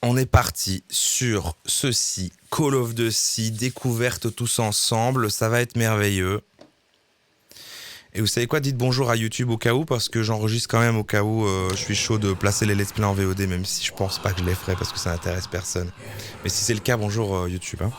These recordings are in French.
On est parti sur ceci, Call of Duty, découverte tous ensemble, ça va être merveilleux. Et vous savez quoi, dites bonjour à YouTube au cas où, parce que j'enregistre quand même au cas où je suis chaud de placer les let's play en VOD, même si je pense pas que je les ferai parce que ça n'intéresse personne. Mais si c'est le cas, bonjour YouTube. Hein.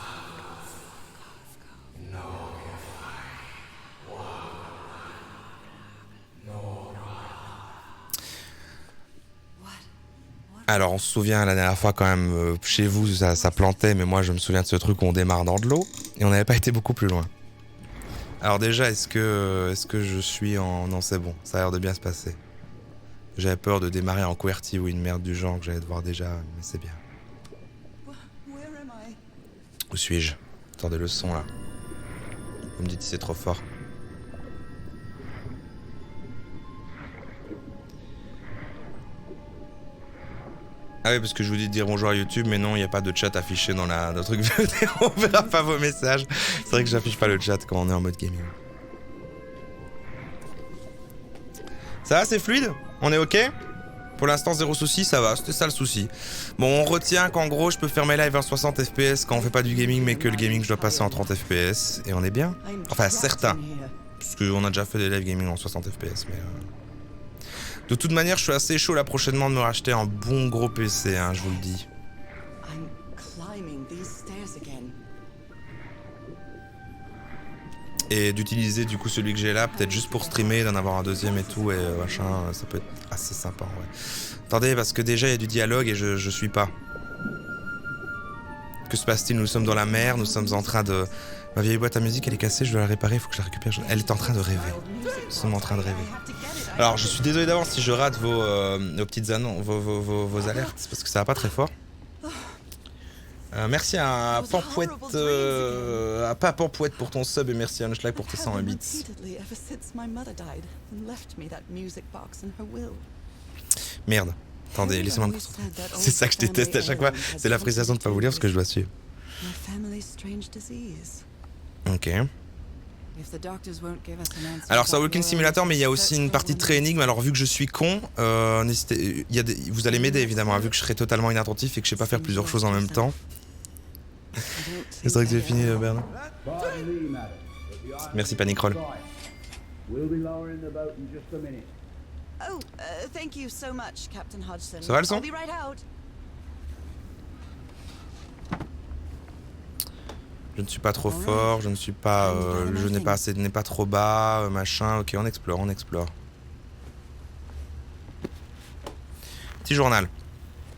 Alors on se souvient la dernière fois quand même, chez vous ça plantait, mais moi je me souviens de ce truc où on démarre dans de l'eau, et on n'avait pas été beaucoup plus loin. Alors déjà, est-ce que je suis en... Non, c'est bon, ça a l'air de bien se passer. J'avais peur de démarrer en QWERTY ou une merde du genre que j'allais devoir déjà, mais c'est bien. Où suis-je? Attendez le son là. Vous me dites si c'est trop fort. Ah oui, parce que je vous dis de dire bonjour à YouTube, mais non, il n'y a pas de chat affiché dans le truc VOD, on verra pas vos messages. C'est vrai que j'affiche pas le chat quand on est en mode gaming. Ça va, c'est fluide? On est ok? Pour l'instant, zéro souci, ça va, c'était ça le souci. Bon, on retient qu'en gros, je peux faire mes lives en 60 FPS quand on fait pas du gaming, mais que le gaming, je dois passer en 30 FPS, et on est bien. Enfin, certains. Parce qu'on a déjà fait des lives gaming en 60 FPS, mais... De toute manière, je suis assez chaud là prochainement de me racheter un bon gros PC, hein, je vous le dis. Et d'utiliser du coup celui que j'ai là, peut-être juste pour streamer, d'en avoir un deuxième et tout, et machin, ça peut être assez sympa, ouais. Attendez, parce que déjà il y a du dialogue et je suis pas. Que se passe-t-il? Nous sommes dans la mer, nous sommes en train de... Ma vieille boîte à musique, elle est cassée, je dois la réparer, il faut que je la récupère. Elle est en train de rêver. Nous sommes en train de rêver. Alors, je suis désolé d'avance si je rate vos petites annonces, vos alertes, parce que ça va pas très fort. Merci à Pampouette, pas Pampouette pour ton sub, et merci à Unschlag pour tes 101 bits. Merde. Attendez, laissez-moi me concentrer. C'est ça que je déteste à chaque fois. C'est la frustration de pas vous lire parce que je dois suivre. Ok. Alors c'est un Walking Simulator, mais il y a aussi une partie très énigme. Alors vu que je suis con, vous allez m'aider évidemment, vu que je serai totalement inattentif et que je sais pas faire plusieurs choses en même temps. C'est vrai que j'ai fini, Bernard. Merci Panicroll. Ça va le son? Je ne suis pas trop fort, je ne suis pas, je n'ai pas assez, n'est pas trop bas, machin. Ok, on explore, on explore. Petit journal.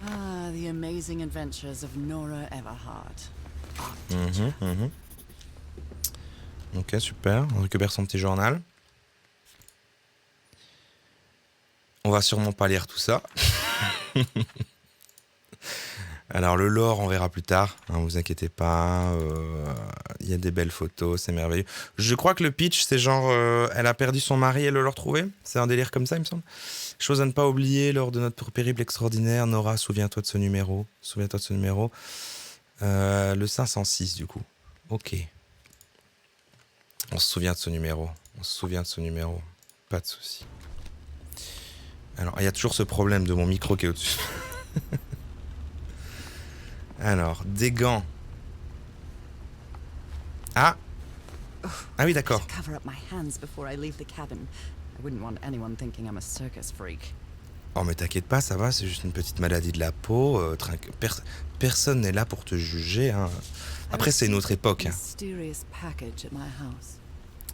Ah, the amazing adventures of Nora Everhart. Ok, super. On récupère son petit journal. On va sûrement pas lire tout ça. Alors le lore, on verra plus tard, hein, vous inquiétez pas, il y a des belles photos, c'est merveilleux. Je crois que le pitch, c'est genre, elle a perdu son mari et elle le retrouver. C'est un délire comme ça, il me semble. Chose à ne pas oublier, lors de notre périple extraordinaire, Nora, souviens-toi de ce numéro. Souviens-toi de ce numéro. Le 506, du coup. Ok. On se souvient de ce numéro. On se souvient de ce numéro. Pas de souci. Alors, il y a toujours ce problème de mon micro qui est au-dessus. Alors, des gants. Ah! Ah oui, d'accord. Oh, mais t'inquiète pas, ça va, c'est juste une petite maladie de la peau. Personne n'est là pour te juger. Hein. Après, c'est une autre époque. Hein.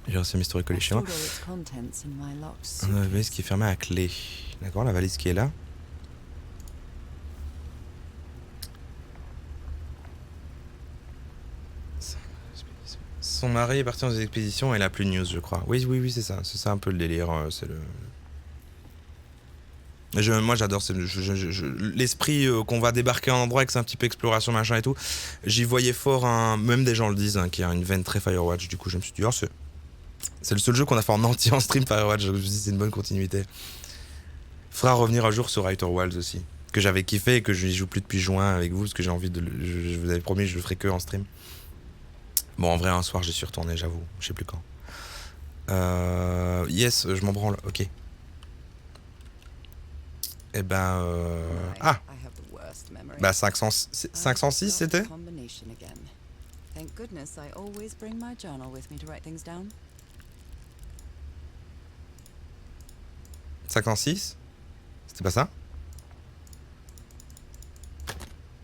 J'ai reçu un mystery collé chez moi. On a la valise qui est fermée à clé. D'accord, la valise qui est là. Son mari est parti dans des expéditions et elle a plus de news, je crois. Oui, oui, oui, c'est ça. C'est ça un peu le délire. C'est le... moi, j'adore. L'esprit qu'on va débarquer à un endroit et que c'est un petit peu exploration, machin et tout. J'y voyais fort, même des gens le disent, qu'il y a une veine très Firewatch. Du coup, je me suis dit, oh, c'est le seul jeu qu'on a fait en entier en stream Firewatch. Je me suis dit, c'est une bonne continuité. Faudra revenir un jour sur Outer Wilds aussi. Que j'avais kiffé et que je n'y joue plus depuis juin avec vous parce que j'ai envie de. Je vous avais promis, je le ferai que en stream. Bon, en vrai, un soir, j'y suis retourné, j'avoue. Je sais plus quand. Yes, je m'en branle. Ok. Eh ben... Ah! Bah 506 c'était? Combination again. Thank goodness I always bring my journal with me to write things down. 506? C'était pas ça?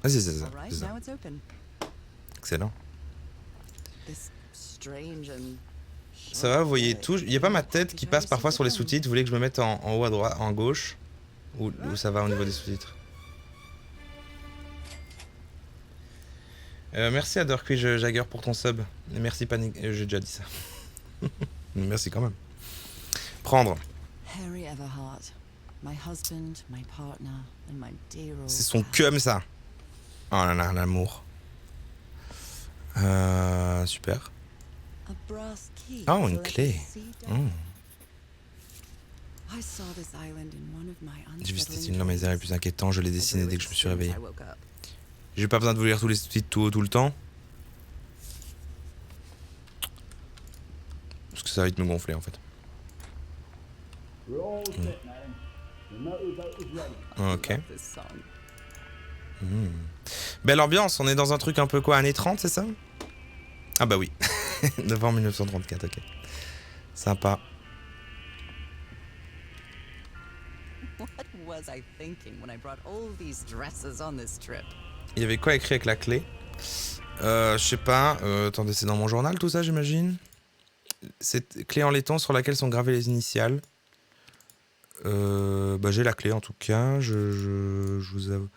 Ah si, c'est ça. All right, C'est ça. now it's open. Excellent. This strange and Ça va, vous voyez tout. Il n'y a pas ma tête qui passe parfois sur les sous-titres. Vous voulez que je me mette en haut à droite, en gauche? Ou ça va au niveau des sous-titres? Merci à Dorkui Jagger pour ton sub. Et merci Panic. J'ai déjà dit ça. Merci quand même. Prendre. Harry Everhart, my husband, my partner, and my dear old C'est son pal. cum ça. Oh là là, l'amour. Super. A brass key Oh, to une let clé. us see down. Mm. I saw this island in one of my J'ai vu cette unsettling île dans mes dreams. les plus inquiétants. Je l'ai dessiné dès que je me suis réveillé. I woke up. J'ai pas besoin de vous lire tous les sous-titres tout le temps. Parce que ça va vite me gonfler en fait. Ok. This song. Belle ambiance, on est dans un truc un peu quoi, années 30, c'est ça? Ah bah oui. Novembre 1934, ok. Sympa. What was I thinking when I brought all these dresses on this trip? Il y avait quoi écrit avec la clé? Je sais pas. Attendez, c'est dans mon journal tout ça, j'imagine? Cette clé en laiton sur laquelle sont gravées les initiales. Bah j'ai la clé en tout cas. Je vous avoue.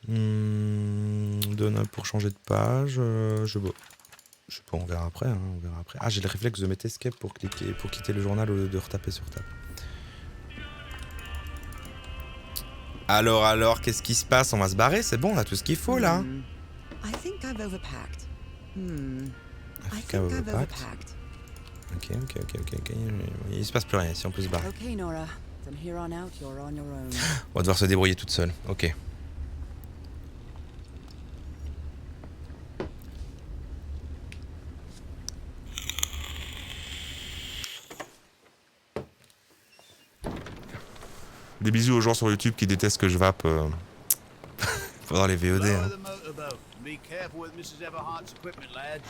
Donne pour changer de page. Je sais pas, on verra après. Hein, on verra après. Ah, j'ai le réflexe de mettre escape pour quitter le journal au lieu de retaper sur table. Alors, qu'est-ce qui se passe? On va se barrer, c'est bon, on a tout ce qu'il faut là. I think I've overpacked. I Africa think I've overpacked. overpacked. Ok. Il se passe plus rien si on peut se barrer. Okay, Nora. From here on out, you're on your own. On va devoir se débrouiller toute seule. Ok. Des bisous aux gens sur YouTube qui détestent que je vape. Faudra les VOD. Lower Hein. the motorboat. Be careful with Mrs. Everhart's equipment, lads.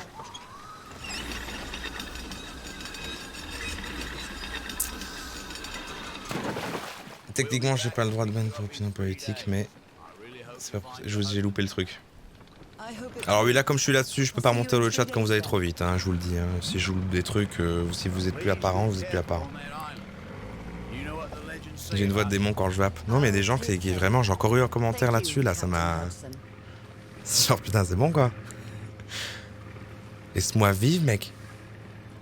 Techniquement, j'ai pas le droit de ban pour opinion politique, mais c'est pas... j'ai loupé le truc. I hope it Alors oui, là, comme je suis là-dessus, je peux pas remonter le chat quand vous allez trop vite. Hein, je vous le dis. Hein. Si je vous loupe des trucs, si vous êtes plus apparent, vous êtes plus apparent. J'ai une voix de démon quand je vape. Non, mais il y a des gens qui vraiment, j'ai encore eu un commentaire là-dessus, là, ça m'a. Genre, putain, c'est bon quoi. Laisse-moi vivre, mec.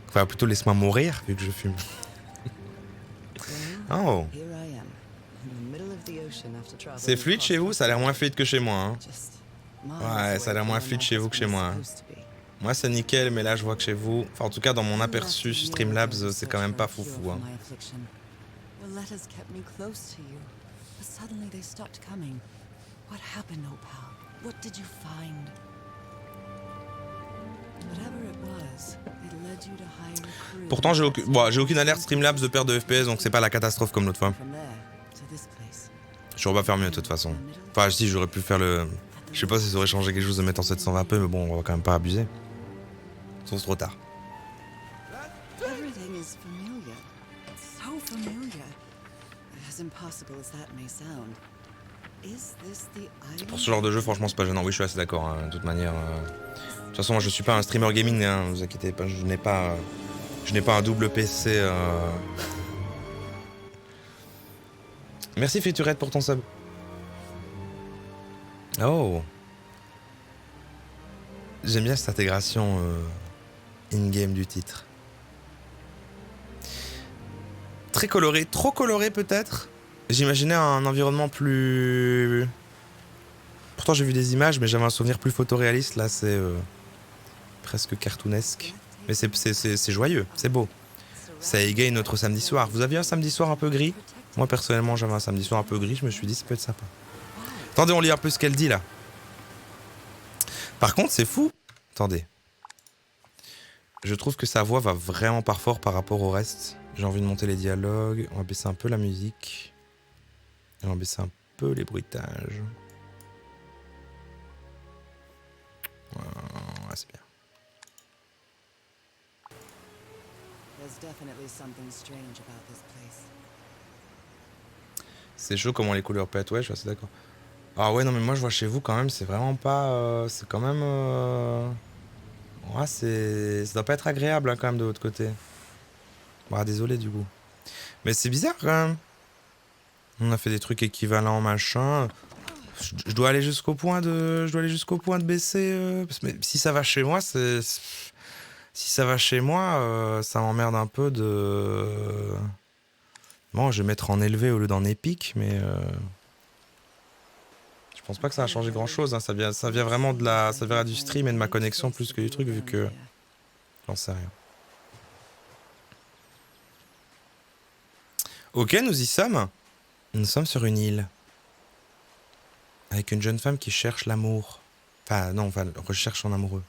Enfin, plutôt laisse-moi mourir, vu que je fume. Oh. Here I am, in the middle of the ocean after traveling C'est fluide chez vous? Ça a l'air moins fluide que chez moi. Hein. just Ouais, ça a l'air moins fluide chez vous que chez moi. Hein. Moi, c'est nickel, mais là, je vois que chez vous. Enfin, en tout cas, dans mon aperçu Streamlabs, c'est quand même pas foufou. Hein. Your letters kept me close to you, but suddenly they stopped coming. What happened, Opal? What did you find? Whatever it was, it led you to hire a crew. Pourtant, j'ai aucune alerte Streamlabs de perte de FPS, donc c'est pas la catastrophe comme l'autre fois. From there to this place. J'aurais pas faire mieux de toute façon. Enfin, si, j'aurais pu faire le. Je sais pas si ça aurait changé quelque chose de mettre en 720p, mais bon, on va quand même pas abuser. C'est trop tard. Everything is familiar. So familiar. As impossible as that may sound. Is this the island? Pour ce genre de jeu, franchement, c'est pas gênant. Oui, je suis assez d'accord. Hein, de toute manière. De toute façon, moi, je suis pas un streamer gaming. Hein, vous inquiétez pas, je n'ai pas un double PC. Merci Féturette pour ton sub. Oh. J'aime bien cette intégration in-game du titre. Très coloré, trop coloré peut-être. J'imaginais un environnement plus... Pourtant j'ai vu des images, mais j'avais un souvenir plus photoréaliste. Là c'est presque cartoonesque. Mais c'est joyeux, c'est beau. Ça égaye notre samedi soir. Vous aviez un samedi soir un peu gris? Moi personnellement j'avais un samedi soir un peu gris, je me suis dit ça peut être sympa. Attendez, on lit un peu ce qu'elle dit là. Par contre c'est fou. Attendez. Je trouve que sa voix va vraiment pas fort par rapport au reste. J'ai envie de monter les dialogues. On va baisser un peu la musique. Et on va baisser un peu les bruitages. There's definitely something strange about this place. C'est chaud comment les couleurs pètent, ouais, je suis assez d'accord. Ah ouais, non, mais moi je vois chez vous quand même, c'est vraiment pas. C'est quand même. Ouais, c'est. Ça doit pas être agréable hein, quand même de l'autre côté. Bah, désolé du coup. Mais c'est bizarre quand même. On a fait des trucs équivalents, machin. Je dois aller jusqu'au point de. Je dois aller jusqu'au point de baisser. Mais si ça va chez moi, c'est. Si ça va chez moi, ça m'emmerde un peu de. Bon, je vais mettre en élevé au lieu d'en épique, mais. Je pense pas que ça a changé grand chose. Hein. Ça vient vraiment de la. Ça vient du stream et de ma connexion plus que du truc, vu que. J'en sais rien. Ok, nous y sommes. Nous sommes sur une île. Avec une jeune femme qui cherche l'amour. Enfin, non, enfin, recherche son amoureux.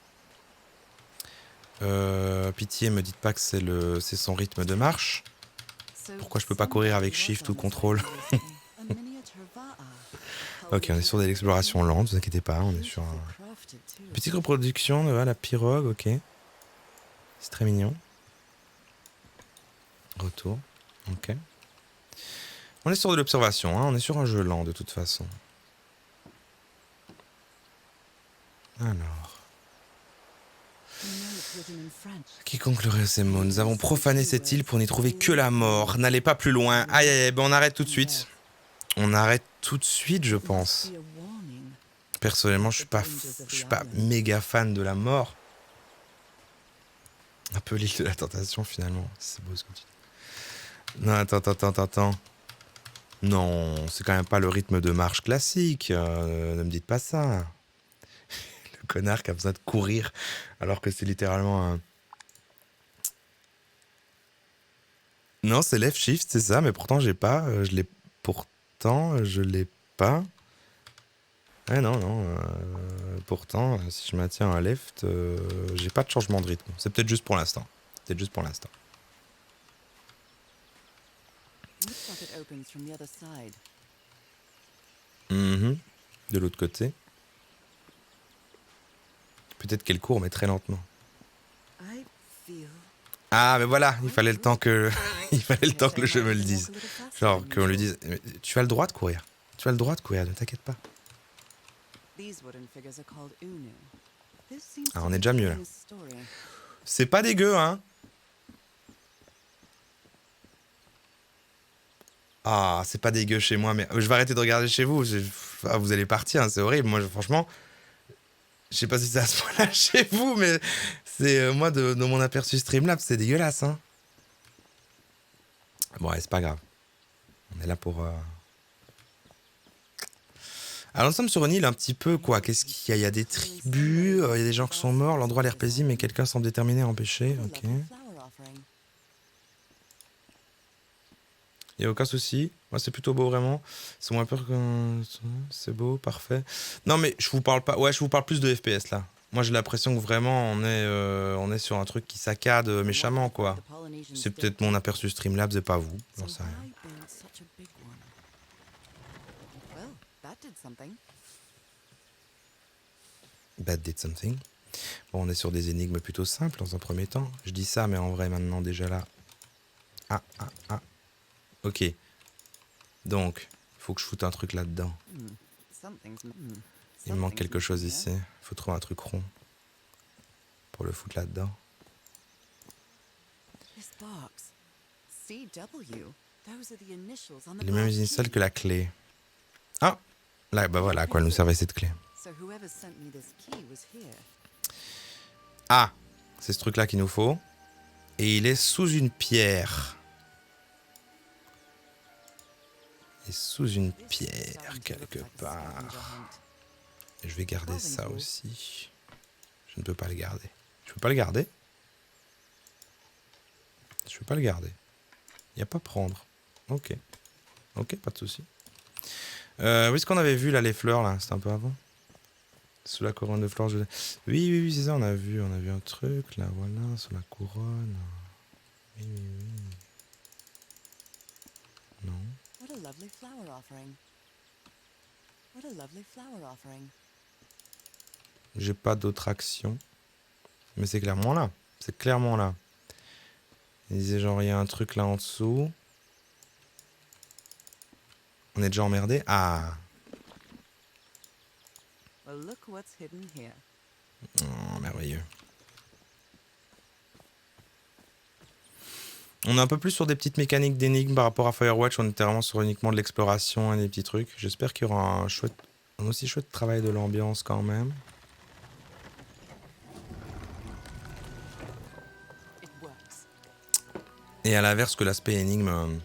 Pitié, me dites pas que c'est son rythme de marche. Pourquoi je peux pas courir avec Shift ou Contrôle? Ok, on est sur de l'exploration lente, vous inquiétez pas, on est sur un... Petite reproduction de la pirogue, ok. C'est très mignon. Retour, ok. On est sur de l'observation, hein, on est sur un jeu lent de toute façon. Alors... Qui conclurait ces mots? Nous avons profané cette île pour n'y trouver que la mort. N'allez pas plus loin. Aïe aïe aïe, ben on arrête tout de suite. On arrête tout de suite, je pense. Personnellement, je suis pas méga fan de la mort. Un peu l'île de la tentation, finalement. C'est beau ce que tu dis. Non, attends. Non, c'est quand même pas le rythme de marche classique. Ne me dites pas ça. Le connard qui a besoin de courir alors que c'est littéralement un... Non, c'est left shift, c'est ça, mais pourtant j'ai pas. Je l'ai pas. Ah non. Pourtant, si je maintiens un left, j'ai pas de changement de rythme. C'est peut-être juste pour l'instant. Mhm. De l'autre côté. Peut-être qu'elle court, mais très lentement. Ah, mais voilà, il fallait le temps que, il fallait le temps que le jeu me le dise. Genre, qu'on lui dise, tu as le droit de courir. Ne t'inquiète pas. Ah, on est déjà mieux là. C'est pas dégueu, hein. Ah, c'est pas dégueu chez moi, mais je vais arrêter de regarder chez vous. Ah, vous allez partir, hein, c'est horrible. Moi, franchement, je sais pas si c'est à ce point-là chez vous, mais c'est moi de mon aperçu Streamlabs, c'est dégueulasse, hein. Bon, ouais, c'est pas grave. On est là pour. Alors, nous sommes sur une île un petit peu, quoi. Qu'est-ce qu'il y a? Il y a des tribus, il y a des gens qui sont morts, l'endroit a l'air paisible, mais quelqu'un semble déterminé à empêcher. Ok. Il n'y a aucun souci. Moi, c'est plutôt beau, vraiment. C'est moins peur que... C'est beau, parfait. Non, mais je vous parle pas... Ouais, je vous parle plus de FPS, là. Moi, j'ai l'impression que vraiment, on est sur un truc qui saccade méchamment, quoi. C'est peut-être mon aperçu Streamlabs et pas vous. J'en sais rien. Bad did something. Bon, on est sur des énigmes plutôt simples, dans un premier temps. Je dis ça, mais en vrai, maintenant, déjà là... Ah. Ok. Donc, il faut que je foute un truc là-dedans. Il me manque quelque chose ici. Il faut trouver un truc rond pour le foutre là-dedans. Les mêmes initiales que la clé. Ah! Là, bah voilà à quoi elle nous servait cette clé. Ah! C'est ce truc-là qu'il nous faut. Et il est sous une pierre. Et sous une pierre, quelque part. Et je vais garder ça aussi. Je ne peux pas le garder. Je peux pas le garder? Je peux pas le garder. Il n'y a pas prendre. Ok. Ok, pas de souci. Où est-ce qu'on avait vu là les fleurs là? C'était un peu avant. Sous la couronne de fleurs. Oui, c'est ça, on a vu un truc là, voilà, sous la couronne. Oui. Non. J'ai pas d'autre action. Mais c'est clairement là. Il disait genre il y a un truc là en dessous. On est déjà emmerdé. Ah. Well, look what's hidden here. Oh, merveilleux. On est un peu plus sur des petites mécaniques d'énigmes par rapport à Firewatch. On était vraiment sur uniquement de l'exploration et des petits trucs. J'espère qu'il y aura un aussi chouette travail de l'ambiance quand même. It works. Et à l'inverse que l'aspect énigme.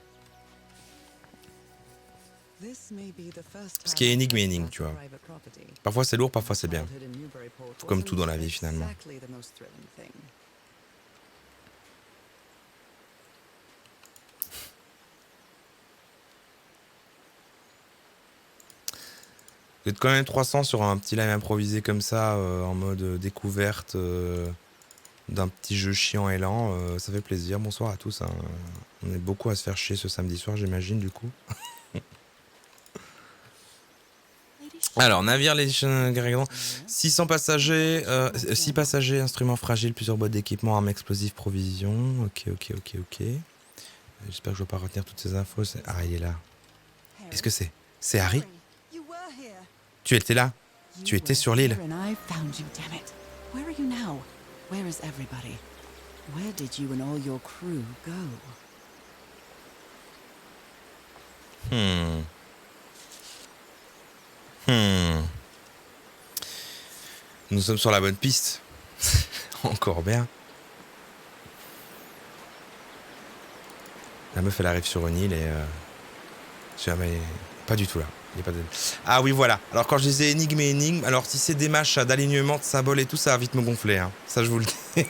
This may be the first Ce qui est time énigme I've est énigme, touched tu vois. private property. Parfois c'est lourd, parfois c'est bien. Childhood in Newburyport Comme tout dans la wasn't vie finalement. exactly the most thrilling thing. Vous êtes quand même 300 sur un petit live improvisé comme ça, en mode découverte d'un petit jeu chiant et lent. Ça fait plaisir. Bonsoir à tous. Hein. On est beaucoup à se faire chier ce samedi soir, j'imagine, du coup. Alors, Navigation 600 passagers, 6 passagers, instruments fragiles, plusieurs boîtes d'équipement, armes explosives, provisions. Ok. J'espère que je ne vais pas retenir toutes ces infos. Ah, il est là. Est-ce que c'est Harry? You were here. Tu étais là? Tu étais sur l'île. And I found you, damn it. Where are you now? Where is everybody? Where did you and all your crew go? Nous sommes sur la bonne piste. Encore bien. La meuf elle arrive sur une île et jamais pas du tout là. Il y a pas de... Ah oui voilà. Alors quand je disais énigme, alors si c'est des machins d'alignement de symboles et tout, ça va vite me gonfler. Hein. Ça je vous le dis.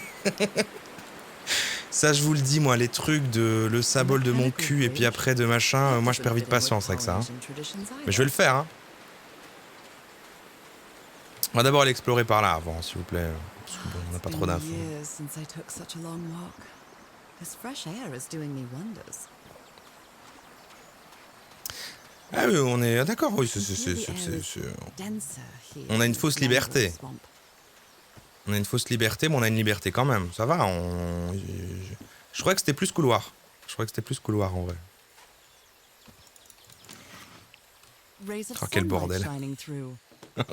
Ça je vous le dis moi, les trucs de le symbole de mon cul et puis après de machin, moi je perds vite patience avec ça. Hein. Mais je vais le faire. Hein. On va d'abord aller explorer par là avant, s'il vous plaît. Parce que bon, on n'a pas trop d'infos. Ah oui, on est d'accord, oui, on a une fausse liberté. On a une fausse liberté, mais on a une liberté quand même. Ça va, je croyais que c'était plus couloir. En vrai. Oh, quel bordel.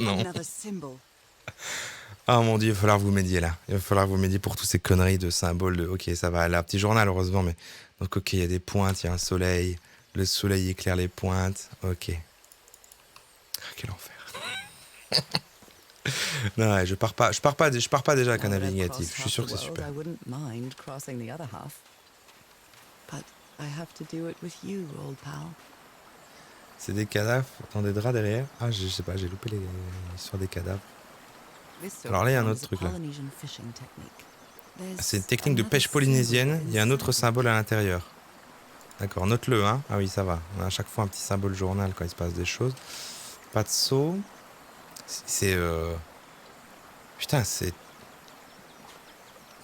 Non. Oh mon dieu, il va falloir que vous m'aidiez là. Il va falloir que vous m'aidiez pour toutes ces conneries de symboles de... Ok, ça va, là, petit journal heureusement, mais... Donc ok, il y a des pointes, il y a un soleil. Le soleil éclaire les pointes. Ok. Ah, quel enfer. Non, ouais, je pars pas déjà avec un avis négatif. Je suis sûr que c'est super. C'est des cadavres dans des draps derrière. Ah, je sais pas, j'ai loupé l'histoire des cadavres. Alors là, il y a un autre truc là. C'est une technique de pêche polynésienne. Il y a un autre symbole à l'intérieur. D'accord, note-le, hein. Ah oui, ça va. On a à chaque fois un petit symbole journal quand il se passe des choses. Pas de saut. C'est... Putain, c'est...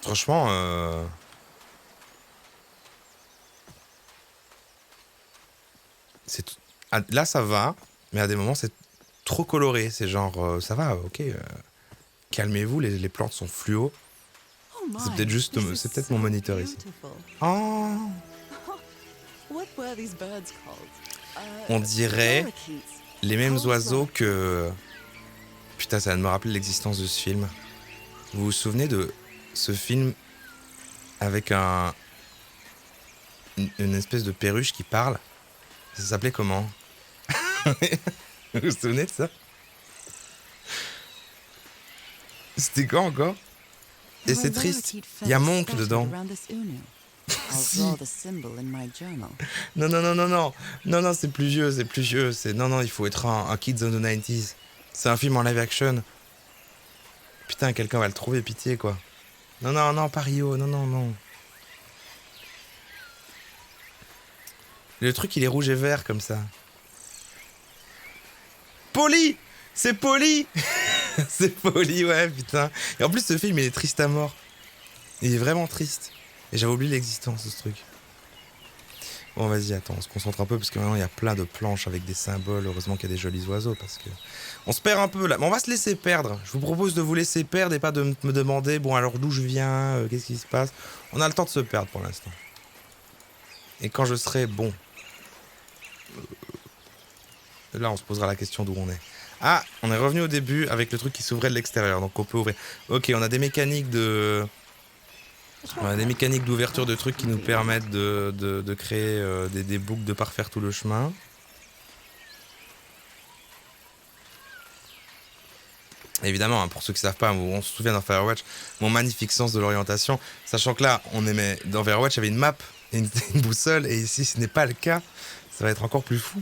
Franchement... C'est... Là, ça va, mais à des moments, c'est trop coloré. C'est genre, ça va, ok. Calmez-vous, les plantes sont fluo. C'est peut-être juste... C'est peut-être mon moniteur ici. Oh, on dirait les mêmes oiseaux que... Putain, ça vient de me rappeler l'existence de ce film. Vous vous souvenez de ce film avec une espèce de perruche qui parle? Ça s'appelait comment? Vous vous souvenez de ça? C'était quand encore? Et c'est triste. Il y a Monk dedans. Si. Non, c'est plus vieux. Non, il faut être un Kids on the 90s. C'est un film en live action. Putain, quelqu'un va le trouver, pitié, quoi. Non, pas Rio, non. Le truc, il est rouge et vert, comme ça. Poli! C'est Poli! C'est Poli, ouais, putain. Et en plus, ce film, il est triste à mort. Il est vraiment triste. Et j'avais oublié l'existence de ce truc. Bon, vas-y, attends, on se concentre un peu parce que maintenant il y a plein de planches avec des symboles. Heureusement qu'il y a des jolis oiseaux parce que on se perd un peu là. Mais on va se laisser perdre. Je vous propose de vous laisser perdre et pas de me demander, bon, alors d'où je viens, qu'est-ce qui se passe. On a le temps de se perdre pour l'instant. Et quand je serai bon. Là, on se posera la question d'où on est. Ah, on est revenu au début avec le truc qui s'ouvrait de l'extérieur. Donc on peut ouvrir. Ok, on a des mécaniques de... On a des mécaniques d'ouverture de trucs qui nous permettent de créer des boucles de parfaire tout le chemin. Évidemment, hein, pour ceux qui ne savent pas, on se souvient dans Firewatch, mon magnifique sens de l'orientation, sachant que là, on aimait, dans Firewatch, il y avait une map et une boussole, et ici, ce n'est pas le cas. Ça va être encore plus fou.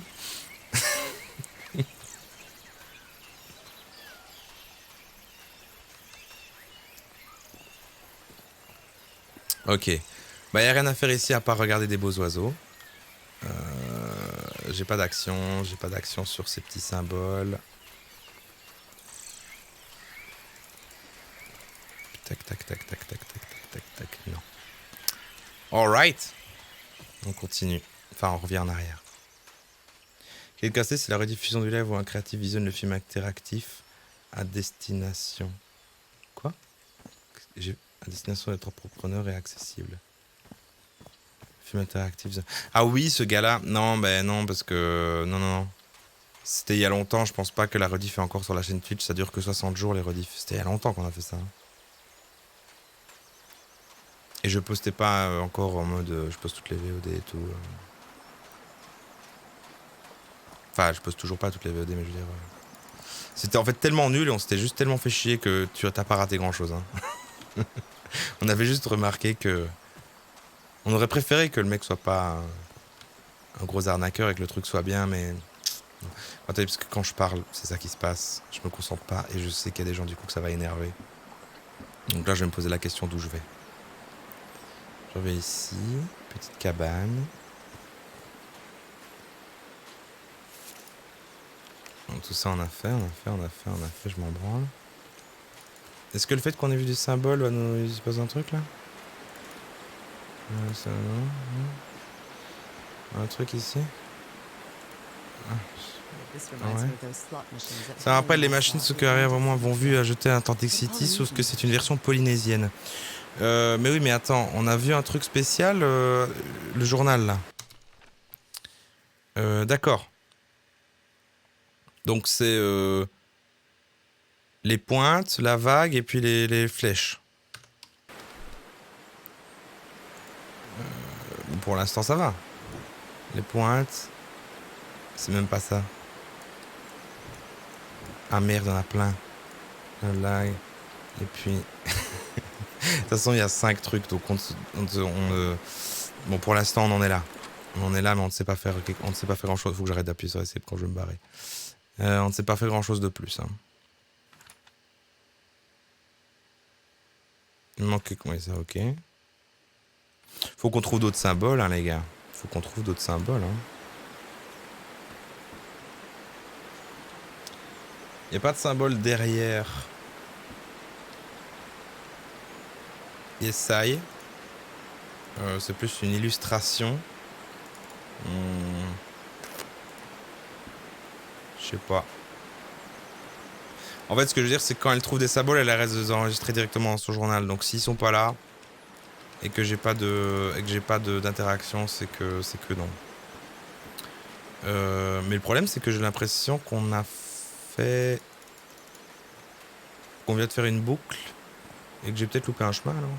Ok. Bah, il n'y a rien à faire ici à part regarder des beaux oiseaux. J'ai pas d'action sur ces petits symboles. Tac, tac, tac, tac, tac, tac, tac, tac, tac, non. Alright. On continue. Enfin, on revient en arrière. Quel casse c'est la rediffusion du live ou un créatif visionne le film interactif à destination. Quoi? À destination d'être entrepreneur et accessible. Film interactif. Ah oui, ce gars-là. Non, ben non, parce que... Non. C'était il y a longtemps, je pense pas que la rediff est encore sur la chaîne Twitch, ça dure que 60 jours les rediffs. C'était il y a longtemps qu'on a fait ça. Et je postais pas encore en mode je poste toutes les VOD et tout. Enfin, je poste toujours pas toutes les VOD, mais je veux dire. C'était en fait tellement nul et on s'était juste tellement fait chier que tu t'as pas raté grand chose. Hein. On avait juste remarqué que. On aurait préféré que le mec soit pas un gros arnaqueur et que le truc soit bien, mais. Attendez, parce que quand je parle, c'est ça qui se passe. Je me concentre pas et je sais qu'il y a des gens du coup que ça va énerver. Donc là, je vais me poser la question d'où je vais. Je vais ici, petite cabane. Donc tout ça on a fait, je m'en branle. Est-ce que le fait qu'on ait vu des symboles va nous... Il se passe un truc là? Ça, non. Un truc ici? Ouais. Ça me rappelle les machines ce que arrière vraiment vont vu ajouter à Atlantic City, sauf que c'est une version polynésienne. Mais oui, mais attends, on a vu un truc spécial, le journal là. D'accord. Donc c'est les pointes, la vague et puis les flèches. Pour l'instant ça va. Les pointes, c'est même pas ça. Ah merde, on a plein. La vague. Et puis... De toute façon, il y a 5 trucs, donc bon, pour l'instant, on en est là. On en est là, mais on ne sait pas faire grand chose. Il faut que j'arrête d'appuyer sur Escape quand je vais me barrer. On ne sait pas faire grand chose de plus. Hein. Il manque... Oui, ça, ok. Faut qu'on trouve d'autres symboles, hein, les gars. Faut qu'on trouve d'autres symboles. Hein. Il n'y a pas de symbole derrière. Essaye. C'est plus une illustration. Je sais pas. En fait, ce que je veux dire, c'est que quand elle trouve des symboles, elle reste les enregistrer directement dans son journal. Donc, s'ils sont pas là et que j'ai pas d'interaction, c'est que non. Mais le problème, c'est que j'ai l'impression qu'on vient de faire une boucle et que j'ai peut-être loupé un chemin. Alors,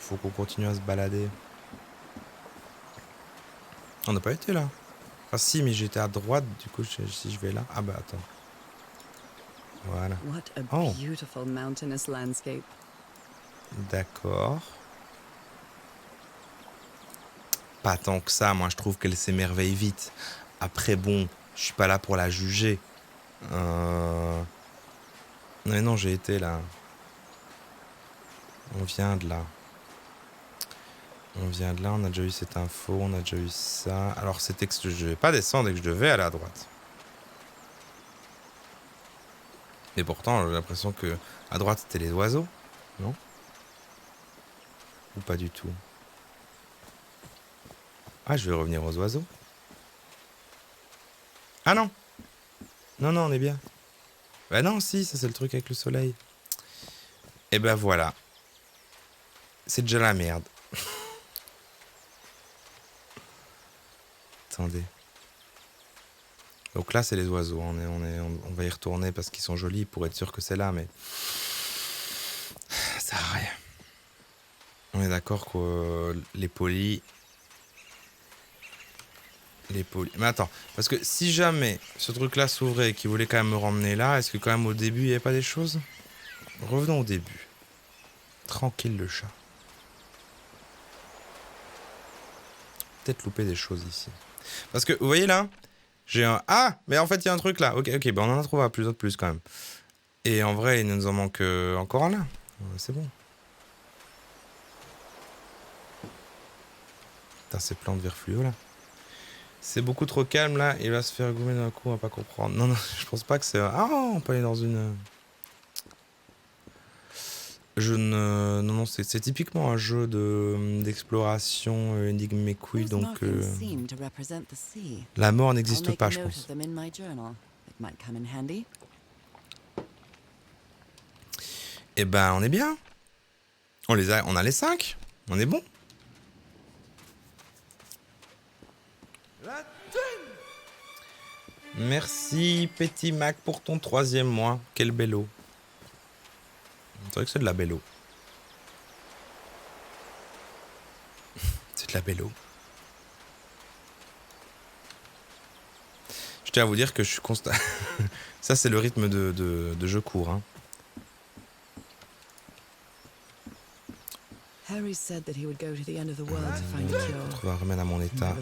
faut qu'on continue à se balader. On n'a pas été là. Ah si, mais j'étais à droite, du coup, si je vais là... Ah bah attends. Voilà. Oh. D'accord. Pas tant que ça, moi je trouve qu'elle s'émerveille vite. Après bon, je suis pas là pour la juger. Mais non, j'ai été là. On vient de là. On a déjà eu cette info, on a déjà eu ça. Alors c'était que je vais pas descendre et que je devais aller à droite. Et pourtant, j'ai l'impression que à droite c'était les oiseaux, non? Ou pas du tout? Ah, je vais revenir aux oiseaux. Ah non! Non, on est bien. Bah non, si, ça c'est le truc avec le soleil. Et ben voilà. C'est déjà la merde. Attendez. Donc là, c'est les oiseaux. On va y retourner parce qu'ils sont jolis pour être sûr que c'est là, mais ça sert à rien. On est d'accord que les polis... Mais attends, parce que si jamais ce truc-là s'ouvrait et qu'il voulait quand même me ramener là, est-ce que quand même au début, il n'y avait pas des choses? Revenons au début. Tranquille le chat. Peut-être louper des choses ici. Parce que, vous voyez là, j'ai un... Ah, mais en fait, il y a un truc là. Ok, ben on en a trouvé plus de plus quand même. Et en vrai, il nous en manque encore un là. C'est bon. Putain, ces plantes vert fluo là. C'est beaucoup trop calme là, il va se faire goumer d'un coup, on va pas comprendre. Non, je pense pas que c'est... Ah, on peut aller dans une... Non, c'est typiquement un jeu d'exploration énigme mes couilles, donc... La mort n'existe pas, je pense. Eh ben, on est bien. On a les 5. On est bon. Merci Petit Mac pour ton 3e mois. Quel bello. C'est vrai que c'est de la bello. C'est de la bello. Je tiens à vous dire que je suis constant. Ça, c'est le rythme de jeu court. Hein. Harry said that he would go to the end of the world to find a cure. Trouver un remède à mon état.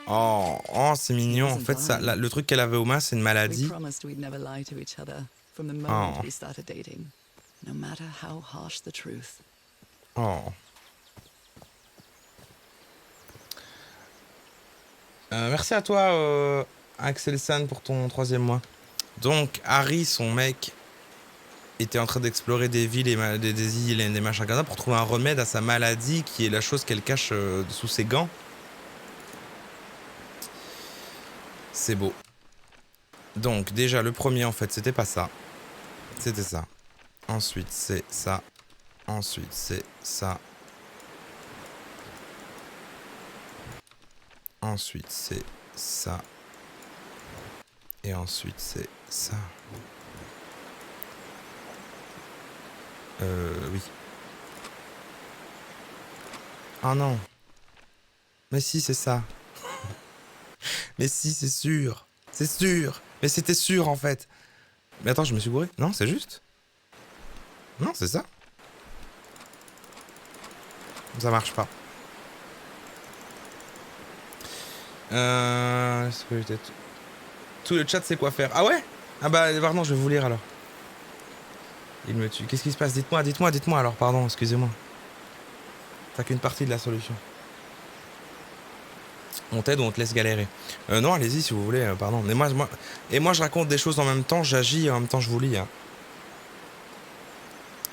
Oh, c'est mignon. En fait, ça, le truc qu'elle avait aux mains, c'est une maladie. Oh. Oh. Merci à toi, Axel San, pour ton 3e mois. Donc, Harry, son mec, était en train d'explorer des villes et des îles et des machins comme ça pour trouver un remède à sa maladie qui est la chose qu'elle cache sous ses gants. C'est beau. Donc, déjà, le premier, en fait, c'était pas ça. C'était ça. Ensuite, c'est ça. Ensuite, c'est ça. Ensuite, c'est ça. Et ensuite, c'est ça. Oui. Oh non. Mais si, c'est ça. Mais si, c'est sûr. C'est sûr. Mais c'était sûr, en fait. Mais attends, je me suis gouré. Non, c'est juste. Non, c'est ça. Ça marche pas. Tout le chat sait quoi faire. Ah ouais? Ah bah, pardon, je vais vous lire alors. Il me tue. Qu'est-ce qui se passe? Dites-moi alors, pardon, excusez-moi. T'as qu'une partie de la solution. On t'aide ou on te laisse galérer? Non, allez-y si vous voulez, pardon. Mais moi, je raconte des choses en même temps, j'agis et en même temps je vous lis. Hein.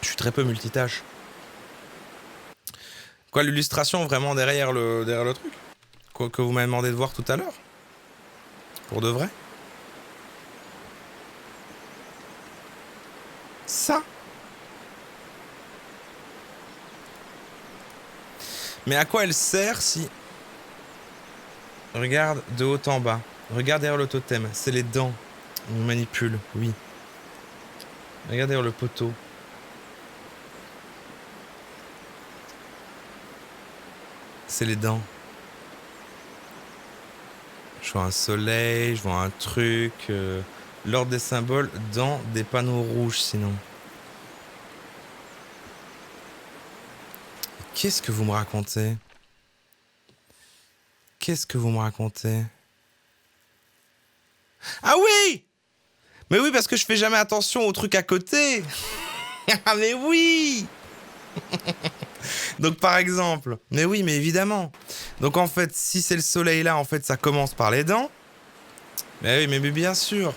Je suis très peu multitâche. Quoi, l'illustration vraiment derrière le truc? Quoi que vous m'avez demandé de voir tout à l'heure? Pour de vrai? Ça? Mais à quoi elle sert si... Regarde de haut en bas. Regarde derrière le totem. C'est les dents. On manipule, oui. Regarde derrière le poteau. C'est les dents. Je vois un soleil, je vois un truc. L'ordre des symboles dans des panneaux rouges, sinon. Qu'est-ce que vous me racontez? Qu'est-ce que vous me racontez? Ah oui! Mais oui, parce que je fais jamais attention aux trucs à côté. Ah mais oui. Donc par exemple, mais oui, mais évidemment. Donc en fait, si c'est le soleil là, en fait, ça commence par les dents. Mais oui, mais bien sûr.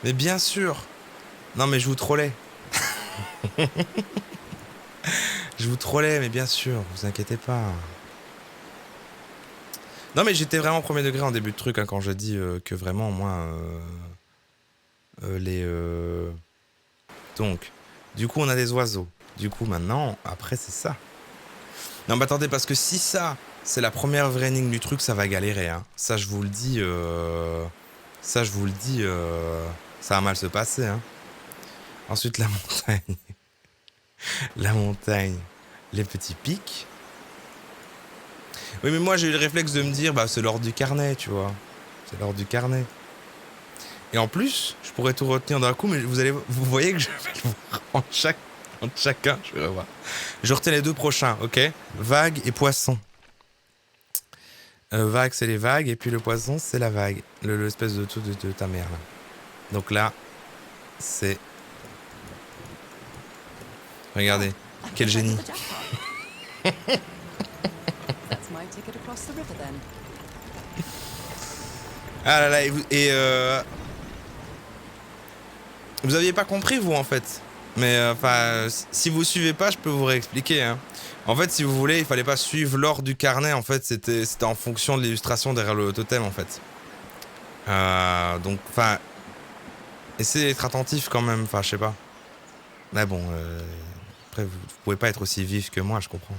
Mais bien sûr. Non, mais je vous trollais. Je vous trollais, mais bien sûr, vous inquiétez pas. Non, mais j'étais vraiment premier degré en début de truc, hein, quand je dis que vraiment, moi, Donc, du coup, on a des oiseaux. Du coup, maintenant, après, c'est ça. Non, mais attendez, parce que si ça, c'est la première vraie énigme du truc, ça va galérer. Hein. Ça, je vous le dis. Ça, je vous le dis. Ça va mal se passer. Hein. Ensuite, la montagne. La montagne. Les petits pics. Oui, mais moi, j'ai eu le réflexe de me dire, bah, c'est l'ordre du carnet, tu vois. C'est l'ordre du carnet. Et en plus, je pourrais tout retenir d'un coup, mais vous voyez que je vais le voir en chacun, je vais le voir. Je retiens les deux prochains, ok? Vague et poisson. Vague, c'est les vagues, et puis le poisson, c'est la vague. L'espèce de tout de ta mère, là. Donc là, c'est... Regardez, quel génie. That's my ticket across the river then. Ah là là, vous aviez pas compris, vous, en fait. Mais enfin, si vous suivez pas, je peux vous réexpliquer. Hein. En fait, si vous voulez, il fallait pas suivre l'ordre du carnet. En fait, c'était en fonction de l'illustration derrière le totem, en fait. Donc, enfin, essayez d'être attentif quand même. Enfin, je sais pas. Mais bon, après, vous pouvez pas être aussi vif que moi, je comprends.